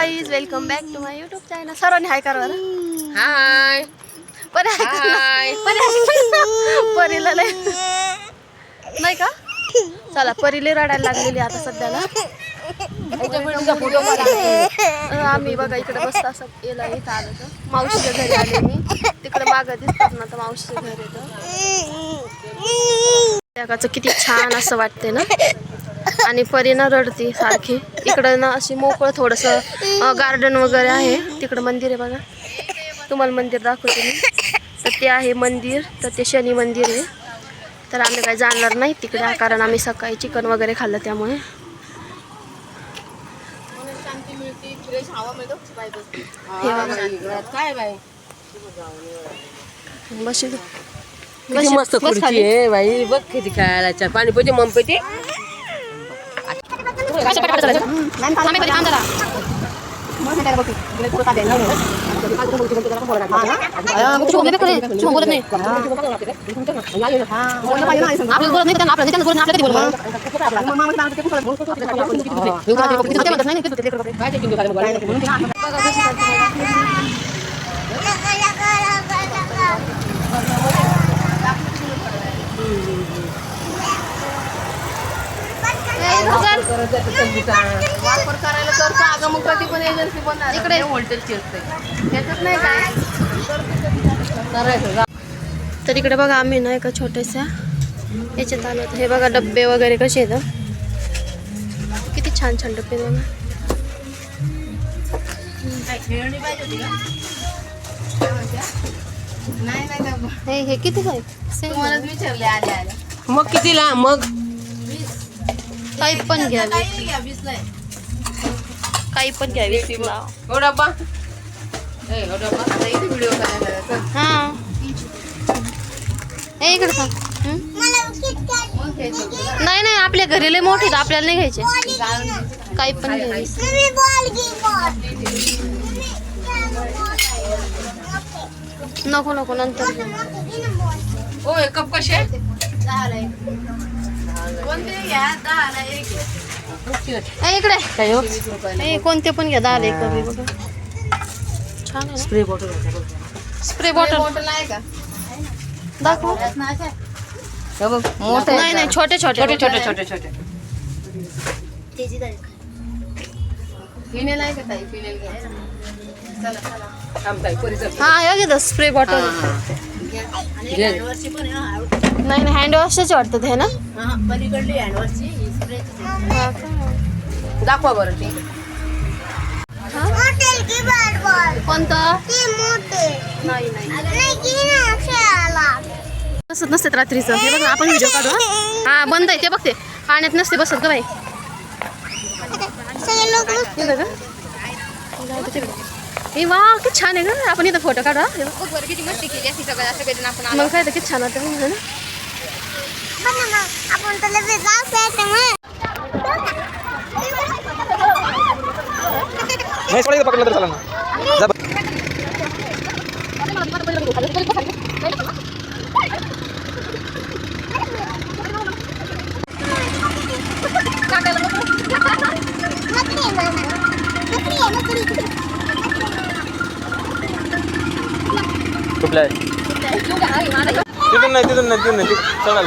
Guys, welcome back to my YouTube channel. सर्वांनी hi करा. हाय परीला नाही का? चला, परीले रडायला लागलेली आता सध्याला. आम्ही बघा इकडे मस्त असं येला इथं आलं तर मावशीच्या घरी आले. मी तिकडे मागं दिसतात ना, तर मावशीचं घर येतं. जगाचं किती छान असं वाटते ना. आणि परी ना रडती सारखी. इकडं ना अशी मोकळं थोडंसं गार्डन वगैरे आहे. तिकडं मंदिर आहे बघा, तुम्हाला मंदिर दाखवते मी. तर ते आहे मंदिर, तर ते शनी मंदिर आहे. तर आम्ही काही जाणार नाही तिकडे, कारण आम्ही सकाळी चिकन वगैरे खाल्लं त्यामुळे. किती मस्त खुर्ची आहे बाई. बघ किती खायला पाणी पाहिजे मग पाहिजे. वापर करायला करतो अगं, मग कधी पण एजन्सी बनणार इकडे व्होल्टेजची असते त्याच्यात नाही काय करायचं. तर इकडे बघा आम्ही ना एका छोट्याशा याच्यात आलो होतो. हे बघा डब्बे वगैरे कसे आहेत, किती छान छान डब्बे बघा. हे किती काय तुम्हालाच विचारले आले आले. मग कितीला? मग काही पण घ्या, काही पण घ्या. हो डब्बा. हा इकडे सांग. नाही नाही, आपल्या घरी लय मोठे, आपल्याला नाही घ्यायचे. काही पण घ्या. नको नको, नंतर होय. कप कसे? इकडे कोणते पण घ्या. 10 एक बघा, छान आहे. Spray bottle. स्प्रे बॉटल आहे का? दाखव. मोठे नाही नाही, छोटे छोटे छोटे छोटे छोटे छोटे. फिनेल आहे का ताई? फिनेल घ्यायचं. हा या घेतो स्प्रे बॉटल. नाही नाही, हँडवॉशच वाटतं हे ना. पलीकडली हँडवॉशची दाखवा बरं ते. कोणतं? नाही नाही, बसत नसते रात्रीचं. हे बघ आपण व्हिडिओ काढू. हा बंद आहे ते, बघते पाण्यात नसते बसत ग बाई. हे वा किती छान आहे ग. आपण इथं फोटो काढू. किती मस्ती केली असती सगळं. मग काय तर किती छान वाटतं ना. पकडलं तर चला ना. कुठलं आहे? तिथून नाही तिथून नाही तिथून नाही. चला